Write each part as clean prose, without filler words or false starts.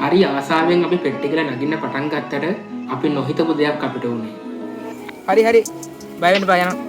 හරි ආසාවෙන් අපි පෙට්ටි කියලා නගින්න පටන් ගත්තට අපි නොහිතපු දෙයක් අපිට වුණේ. හරි බය වෙන්න බය යනවා.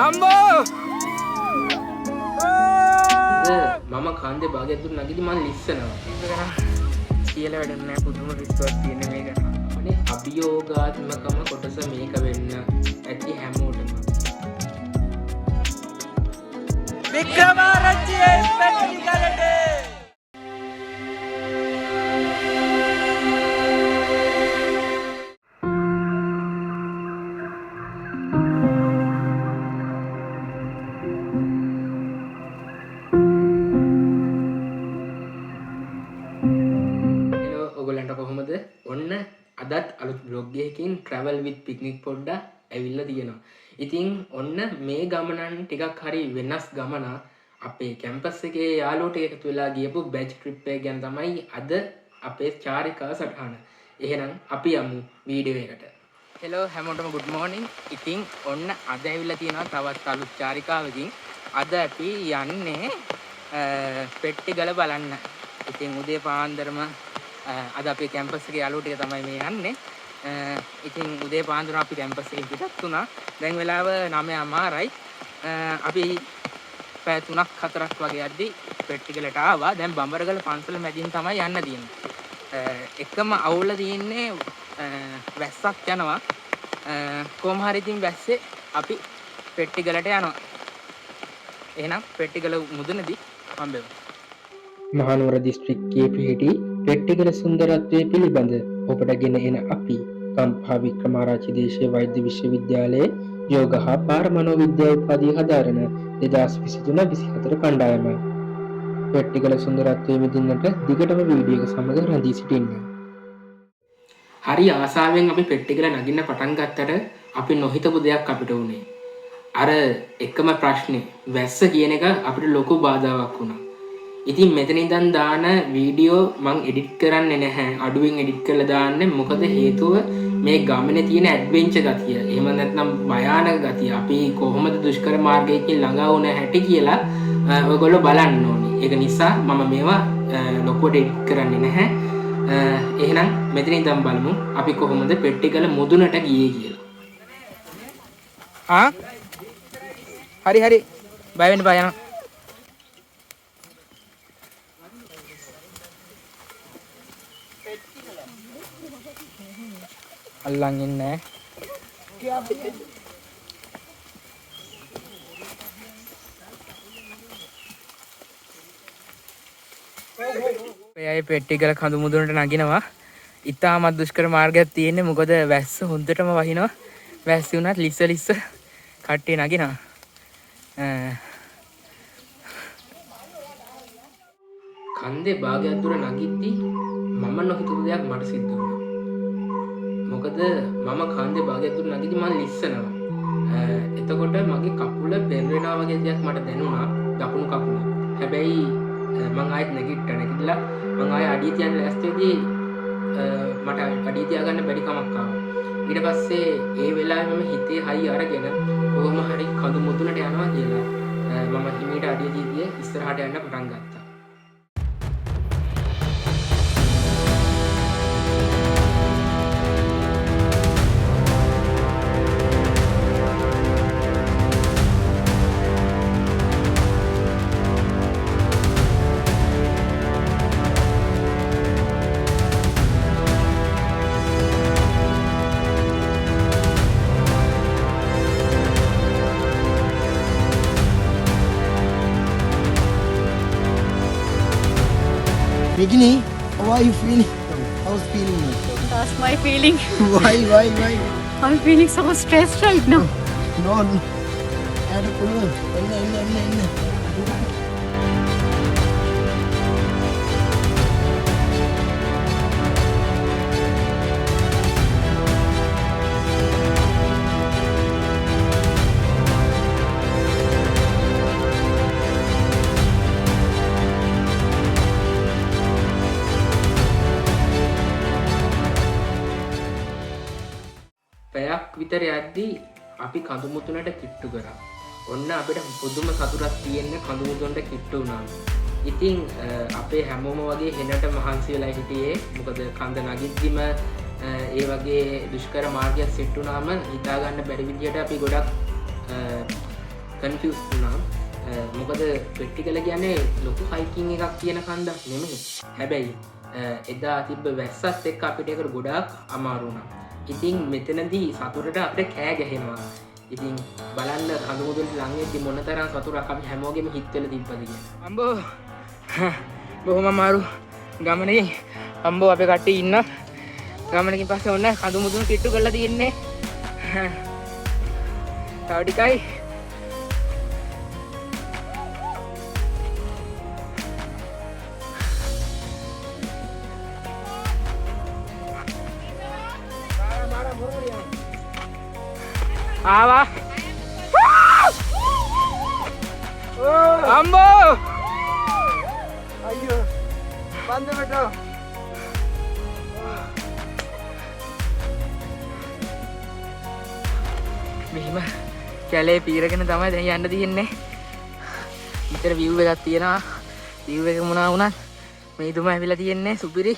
අම්මෝ! මම කන්දේ භාගයක් දුර නගිදි මම ලිස්සනවා. කියලා වැඩක් නැහැ පුදුම විශ්වාසයක් තියෙන මේක. අනේ අභියෝගාත්මකම කොටස මේක වෙන්න ඇති හැමෝටම. වික්‍රමාරච්චියේ පෙට්ටි ගලට කොහොමද? ඔන්න අදත් අලුත් බ්ලොග් එකකින් travel with picnic පොඩ්ඩක් ඇවිල්ලා තියෙනවා. ඉතින් ඔන්න මේ ගමනන් ටිකක් හරි වෙනස් ගමන අපේ කැම්පස් එකේ යාළුවෝට එකතු වෙලා ගියපු බැච් ට්‍රිප් එක ගැන තමයි අද අපේ චාරිකා සටහන. එහෙනම් අපි යමු වීඩියෝ එකට. හෙලෝ හැමෝටම good morning. ඉතින් ඔන්න අද ඇවිල්ලා තියෙනවා තවත් අලුත් චාරිකාවකින්. අද අපි යන්නේ පෙට්ටිගල බලන්න. ඉතින් උදේ පාන්දරම අද අපේ කැම්පස් එකේ යාළුවෝ ටික තමයි මේ යන්නේ. ඉතින් උදේ පාන්දර අපි කැම්පස් එකෙන් පිටත් වුණා. දැන් වෙලාව 9:00යි. අපි පැය 3-4ක් වගේ යද්දි පෙට්ටිගලට ආවා. දැන් බඹරගල පන්සල මැදින් තමයි යන්න තියෙන්නේ. එකම අවුල තියෙන්නේ වැස්සක් යනවා. කොහොම හරි ඉතින් වැස්සේ අපි පෙට්ටිගලට යනවා. එහෙනම් පෙට්ටිගල මුදුනේදී හම්බෙමු. මහනුවර දිස්ත්‍රික්කයේ පිහිටි පෙට්ටිගල සුන්දරත්වයේ පිළිබඳ ඔබට ගෙන එන අපි කම්පා වික්‍රමාරච්චි දේශීය වෛද්‍ය විශ්වවිද්‍යාලයේ යෝග හා පාර මනෝවිද්‍යා උපාධිය හදාරන 2023-24 කණ්ඩායම. පෙට්ටිගල සුන්දරත්වයේ විඳින්නට දිගටම වීඩියෝ එක සමග රැඳී සිටින්න. හරි ආසාවෙන් අපි පෙට්ටිගල නගින්න පටන් ගත්තට අපි නොහිතපු දෙයක් අපිට වුණේ. අර එකම ප්‍රශ්නේ වැස්ස කියන එක අපිට ලොකු බාධාවක් වුණා. ඉතින් මෙතන ඉඳන් දාන වීඩියෝ මං එඩිට් කරන්නේ නැහැ. අඩුවෙන් එඩිට් කරලා දාන්නේ. මොකද හේතුව මේ ගමනේ තියෙන ඇඩ්වෙන්චර් ගතිය. එහෙම නැත්නම් භයානක ගතිය. අපි කොහොමද දුෂ්කර මාර්ගයකින් ළඟා වුණ හැටි කියලා ඔයගොල්ලෝ බලන්න ඕනේ. ඒක නිසා මම මේවා ලොකුවට එඩිට් කරන්නේ නැහැ. එහෙනම් මෙතන ඉඳන් බලමු අපි කොහොමද පෙට්ටිගල මුදුනට ගියේ කියලා. හරි බය වෙන්න බය යනවා. අල්ලන් ඉන්නේ නැහැ. පෙට්ටිගල කඳු මුදුනට නගිනවා. ඉතාමත් දුෂ්කර මාර්ගයක් තියෙන්නේ. මොකද වැස්ස හොඳටම වහිනවා. වැස්සි උනත් ලිස්ස කට්ටිය නගිනවා. කන්දේ භාගයක් දුර නගිද්දි මම නොහිතපු දෙයක් මට සිද්ධ වුණා. මොකද මම කන්දේ භාගයක් දුර නගිද්දි මම ලිස්සනවා. එතකොට මගේ කකුල පෙරලෙනවා වගේ දෙයක් මට දැනුණා. දකුණු කකුල. හැබැයි මම ආයෙත් නැගිටලා මම ආයෙ අඩිය තියන්න ලෑස්තිදී මට අඩිය තියාගන්න බැරි කමක් ආවා. ඊට පස්සේ ඒ වෙලාවේ මම හිතේ හයි අරගෙන කොහොම හරි කඳු මුදුනට යනවා කියලා මම හිමීට අඩිය දීදී ඉස්සරහට යන්න පටන් ගත්තා. Regini, how are you feeling? How's feeling? That's my feeling. Why? I'm feeling so stressed right now. No. Add a pull. Enna. පැයක් විතර යද්දී අපි කඳු මුදුනට කිට්ටු කරා. ඔන්න අපිට පුදුම සතුටක් තියෙන කඳු මුදුනට කිට්ටු වුණා. ඉතින් අපේ හැමෝම වගේ හෙනට මහන්සි වෙලා හිටියේ. මොකද කන්ද නගිද්දිම ඒ වගේ දුෂ්කර මාර්ගයක් සෙට් වුණාම හිතා ගන්න බැරි විදියට අපි ගොඩක් කන්ෆියුස් වුණා. මොකද පෙට්ටිගල කියන්නේ ලොකු හයිකින් එකක් තියෙන කන්දක් නෙමෙයි. හැබැයි එදා තිබ්බ වැස්සත් එක්ක අපිට ඒකට ගොඩාක් අමාරු වුණා. ඉතින් මෙතනදී සතුටට අපිට කෑ ගැහෙනවා. ඉතින් බලන්න කඳු මුදුන්ට ලං වෙද්දි මොනතරම් සතුටක් අපි හැමෝගෙම හිත වෙලා තිබ්බද කියලා. අම්බෝ බොහොම අමාරු ගමනේ අම්බෝ අපේ කට්ටිය ඉන්න ගමනකින් පස්සේ ඔන්න කඳු මුදුන කිට්ටු කරලා තියෙන්නේ. තව ටිකයි. ආවා අම්බෝ අයියෝ බන්දමට මෙහිම කැලේ පීරගෙන තමයි දැන් යන්න තියෙන්නේ. මෙතන view එකක් තියෙනවා. view එක මොනවා වුණත් මේ දුම ඇවිල්ලා තියෙන්නේ සුපිරි.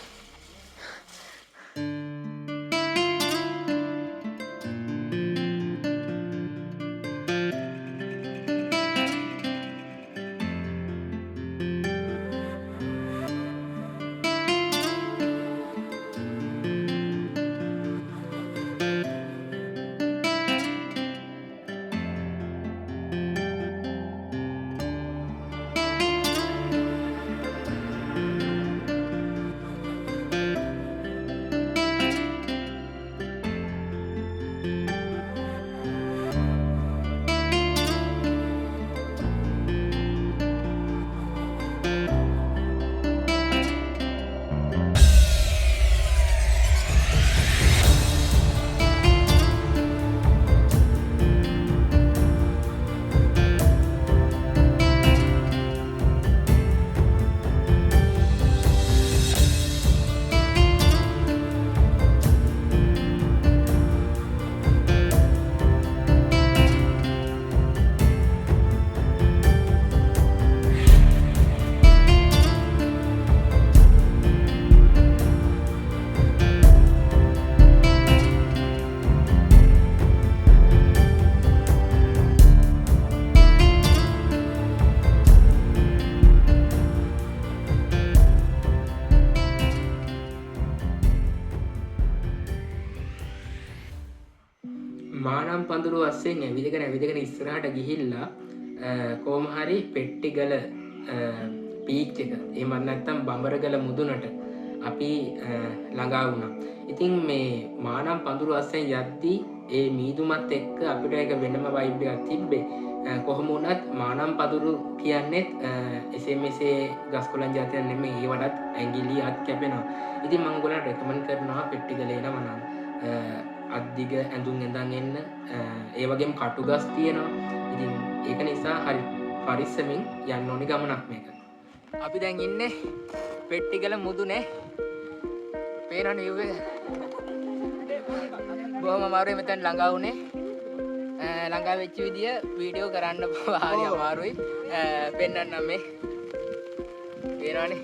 මානම් පඳුරු අස්සෙන් ඇවිදගෙන ඉස්සරහට ගිහිල්ලා කොහොම හරි පෙට්ටිගල පීච් එක එහෙම නැත්නම් බඹරගල මුදුනට අපි ළඟා වුණා. ඉතින් මේ මානම් පඳුරු අස්සෙන් යද්දී ඒ මීදුමත් එක්ක අපිට එක වෙනම වයිබ් එකක් තිබ්බේ. කොහොම වුණත් මානම් පඳුරු කියන්නේ එසේ මෙසේ ගස් කොළන් జాතියක් නෙමෙයි. ඒ වඩාත් ඇඟිලි අත් කැපෙනවා. ඉතින් මම ඔයගොල්ලන්ට රෙකමන්ඩ් කරනවා පෙට්ටිගල එනවා නම් අද්දිග ඇඳුම් ඇඳන් එන්න. ඒ වගේම කටුගස් තියෙනවා. ඉතින් ඒක නිසා හරි පරිස්සමින් යන්න ඕනි ගමනක් මේක. අපි දැන් ඉන්නේ පෙට්ටිගල මුදුනේ. පේනවනේ view එක. බොහොම අමාරුයි මෙතන ළඟා වුණේ. ළඟා වෙච්ච විදිය වීඩියෝ කරන්න හරි අමාරුයි. පෙන්නන්නම් මේ. පේනවනේ.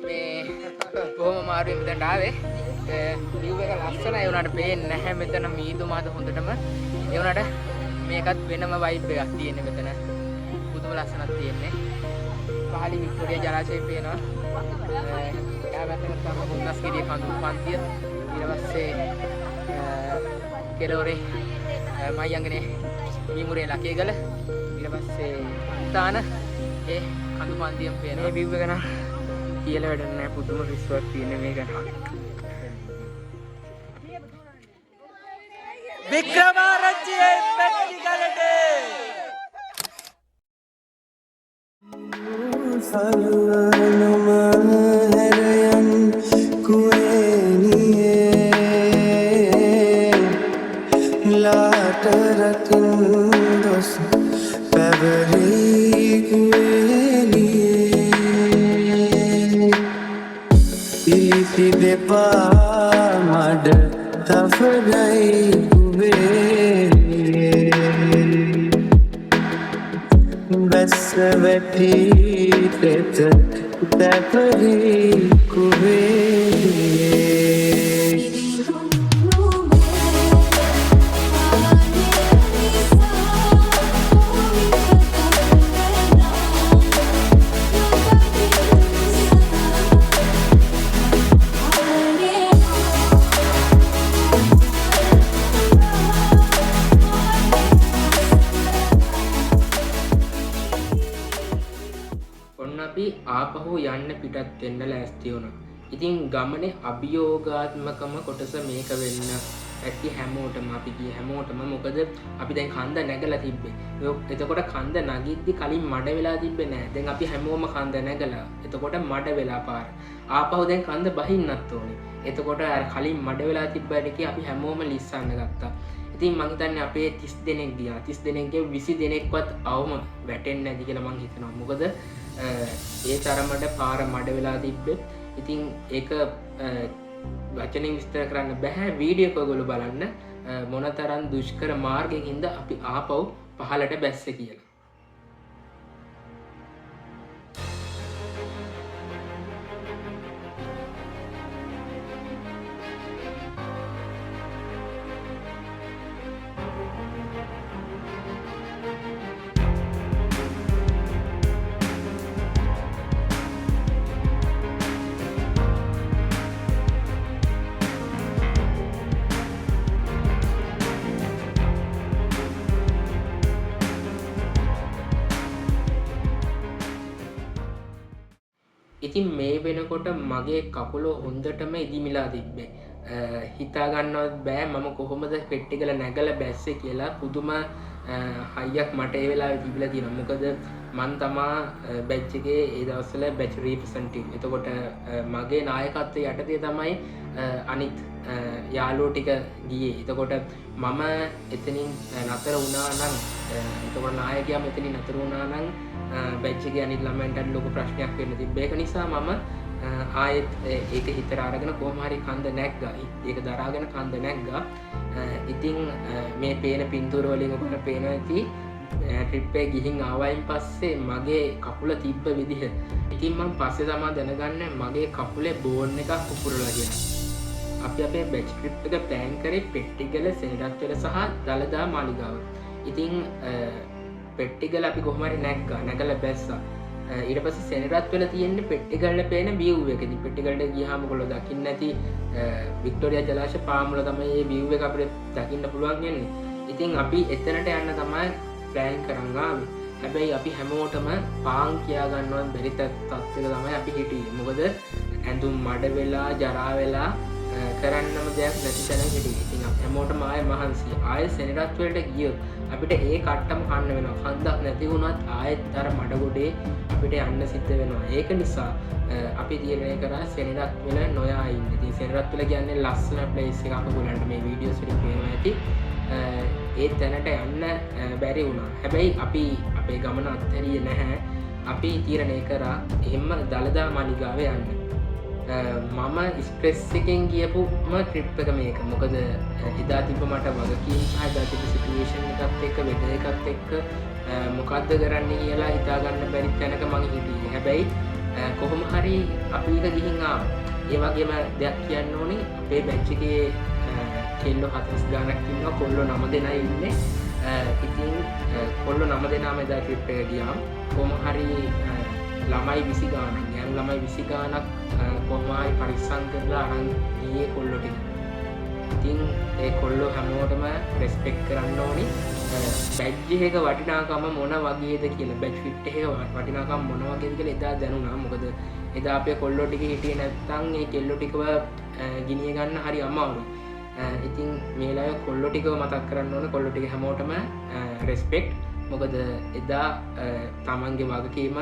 මේ බොහොම අමාරුයි මෙතනට ආවේ. view එක ලස්සනයි වුණාට පේන්නේ නැහැ මෙතන මීදුමද හොඳටම. ඒ වුණාට මේකත් වෙනම vibe එකක් තියෙන්නේ මෙතන. පුදුම ලස්සනක් තියෙන්නේ. පහළි වික්ටෝරියා ජලාශය පේනවා. යාවැත්තකට තමයි මුන්නස්ගිරිය කඳු පන්තිය. ඊට පස්සේ කෙළවරේ මයංගනේ මීමුරේ ලකේගල. ඊට පස්සේ තාන ඒ කඳු පන්තියම පේනවා. මේ view එක නම් කියලා වැඩක් නැහැ. පුදුම රිස්වක් තියෙන මේක. වික්‍රමාරච්චියේ පෙට්ටිගලට සලුවනම හැරයන් කුවේනියේ ලාටරකින් දොස් පැවරී කුවේනියේ ඉලිපි දෙපා මඩ තෆරයි වැස්ස වැටි පෙත දැපරි කුවේ ආපහු යන්න පිටත් වෙන්න ලෑස්ති වුණා. ඉතින් ගමනේ අභියෝගාත්මකම කොටස මේක වෙන්න ඇති හැමෝටම අපි ගිය හැමෝටම මොකද අපි දැන් කන්ද නැගලා තිබ්බේ. එතකොට කන්ද නගිද්දි කලින් මඩ වෙලා තිබ්බේ නෑ. දැන් අපි හැමෝම කන්ද නැගලා. එතකොට මඩ වෙලා පාර. ආපහු දැන් කන්ද බහින්නත් ඕනේ. එතකොට අර කලින් මඩ වෙලා තිබ්බට කි අපි හැමෝම ලිස්සන්න ගත්තා. ඉතින් මං හිතන්නේ අපේ 30 දෙනෙක් ගියා. 30 දෙනෙක්ගේ 20 දෙනෙක්වත් අවම වැටෙන්නේ නැති කියලා මං හිතනවා. මොකද ඒ තරමට පාර මඩ වෙලා තිබ්බේ. ඉතින් ඒක වචනින් විස්තර කරන්න බැහැ. වීඩියෝ එක ඔයගොල්ලෝ බලන්න මොනතරම් දුෂ්කර මාර්ගයකින්ද අපි ආපහු පහලට බැස්සේ කියලා. ඉතින් මේ වෙනකොට මගේ කකුල හොඳටම ඉදිමිලා තිබ්බේ. හිතාගන්නවත් බෑ මම කොහොමද පෙට්ටිගල නැගලා බැස්සේ කියලා. පුදුම හයියක් මට ඒ වෙලාවේ තිබිලා තියෙනවා. මොකද මං තමා බැච් එකේ ඒ දවස්වල බැච් රිප්‍රසන්ටේටිව්. එතකොට මගේ නායකත්වයේ යටතේ තමයි අනිත් යාළුවෝ ටික ගියේ. එතකොට මම එතනින් නතර වුණා නම් එතකොට නායකයා මෙතනින් නතර වුණා නම් බැච් එකේ අනිත් ළමයන්ට ලොකු ප්‍රශ්නයක් වෙන්න තිබ්බේ. ඒක නිසා මම ආයෙත් ඒක හිතට අරගෙන කොහොම හරි කන්ද නැග්ගා. ඒක දරාගෙන කන්ද නැග්ගා. ඉතින් මේ පේන පින්තූර වලින් ඔබට පේනවා ඇති ට්‍රිප් එක ගිහින් ආවයින් පස්සේ මගේ කකුල තිබ්බ විදිහ. ඉතින් මම පස්සේ තමයි දැනගන්නේ මගේ කකුලේ බෝන් එකක් පුපුරලා කියලා. අපි අපේ බැච් ට්‍රිප් එක ප්ලෑන් කරේ පෙට්ටිගල සෙනරත්වල සහ දලදා මාලිගාව. ඉතින් පෙට්ටිගල අපි කොහොම හරි නැගලා බැස්සා. ඊට පස්සේ සෙනරත්වල තියෙන්නේ පෙට්ටිගල පේන view එක. ඉතින් පෙට්ටිගලට ගියාම ඔයගොල්ලෝ දකින්න නැති වික්ටෝරියා ජලාශය පාමුල තමයි මේ view එක අපිට දකින්න පුළුවන් වෙන්නේ. ඉතින් අපි එතනට යන්න තමයි ප්ලෑන් කරන් ආවේ. හැබැයි අපි හැමෝටම පාන් කියා ගන්නවත් බැරි තත්ත්වයක තමයි අපි හිටියේ. මොකද ඇඳුම් මඩ වෙලා ජරා වෙලා කරන්නම දෙයක් නැති තැන හිටියේ. ඉතින් හැමෝටම ආයෙ මහන්සි. ආයෙ සෙනරත්වලට ගියොත් අපිට ඒ කට්ටම කන්න වෙනවා. කන්දක් නැති වුණත් ආයෙත් අර මඩ ගොඩේ අපිට යන්න සිද්ධ වෙනවා. ඒක නිසා අපි තීරණය කරා සෙනරත්වල නොයා ඉන්න. ඉතින් සෙනරත්වල කියන්නේ ලස්සන ප්ලේස් එකක්. ඔයගොල්ලන්ට මේ වීඩියෝස් වලින් පේනවා ඇති. ඒ තැනට යන්න බැරි වුණා. හැබැයි අපි අපේ ගමන අත්හැරියේ නැහැ. අපි තීරණය කරා එහෙම දලදා මාලිගාවේ යන්න. මම ස්ට්‍රෙස් එකෙන් ගියපුම ට්‍රිප් එක මේක. මොකද එදා තිබ්බ මට වගකීම් සහ එදා තිබ්බ සිටුේෂන් එකත් එක්ක වෙදර් එකත් එක්ක මොකද්ද කරන්න කියලා හිතා ගන්න බැරි තැනක මම හිටියේ. හැබැයි කොහොම හරි අපි එක ගිහින් ආවා. ඒ වගේම දෙයක් කියන්න ඕනේ අපේ බැච් එකේ කෙල්ලෝ 40 ගානක් ඉන්නවා. කොල්ලෝ 9 දෙනා ඉන්නේ. ඉතින් කොල්ලෝ 9 දෙනාම එදා ට්‍රිප් එක ගියාම කොහොම හරි ළමයි 20 ගානක් ගෑනු ළමයි 20 ගානක් කොහොමයි පරිස්සම් කරලා අරන් ගියේ කොල්ලෝ ටික. ඉතින් ඒ කොල්ලෝ හැමෝටම රෙස්පෙක්ට් කරන්න ඕනි. බැජ් එකක වටිනාකම මොන වගේද කියලා බැජ් ෆිට් එකක වටිනාකම මොන වගේද කියලා එදා දැනුණා. මොකද එදා අපේ කොල්ලෝ ටික හිටියේ නැත්නම් ඒ කෙල්ලෝ ටිකව ගිනිය ගන්න හරි අමාරුයි. ඉතින් මේ ලාය කොල්ලෝ ටිකව මතක් කරන්න ඕන. කොල්ලෝ ටික හැමෝටම රෙස්පෙක්ට්. මොකද එදා තමන්ගේ වගකීම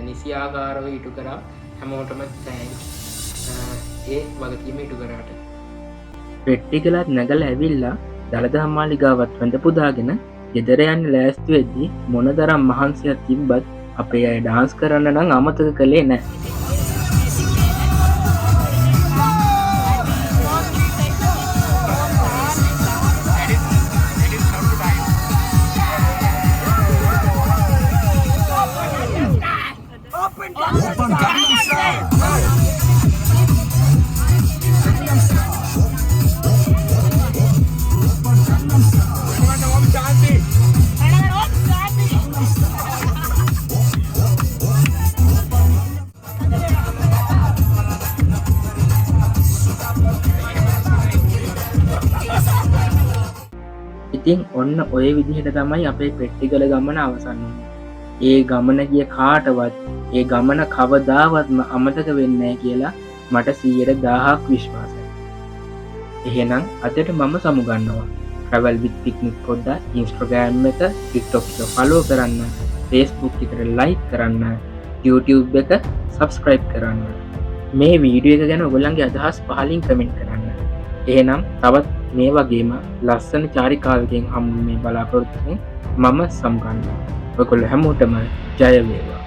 නිසියාකාරව ඉටු කරා. හැමෝටම තෑන්ක්ස් ඒ වගකීම ඉටු කරාට. පෙට්ටිගලත් නැගලා ඇවිල්ලා දලදා මාලිගාවත් වැඳ පුදාගෙන ගෙදර යන්න ලෑස්ති වෙද්දී මොනතරම් මහන්සියක් තිබ්බත් අපේ අය ඩාන්ස් කරන්න නම් අමතක කළේ නැහැ. ඉතින් ඔන්න ඔය විදිහට තමයි අපේ පෙට්ටිගල ගමන අවසන් වුණේ. ඒ ගමන ගිය කාටවත් ඒ ගමන කවදාවත්ම අමතක වෙන්නේ නැහැ කියලා මට 100,000ක් විශ්වාසයි. එහෙනම් අදට මම සමුගන්නවා. travel with picnic පොඩ්ඩ Instagram එක, TikTok එක follow කරන්න, Facebook එකට like කරන්න, YouTube එක subscribe කරන්න. මේ වීඩියෝ එක ගැන ඔයගොල්ලන්ගේ අදහස් පහලින් කමෙන්ට් කරන්න. එහෙනම් තවත් මේ වගේම ලස්සන චාරිකාවකින් හම්බ මේ බලාපොරොත්තු වෙමින් මම සමුගන්නවා. ඔයගොල්ලෝ හැමෝටම ජය වේවා.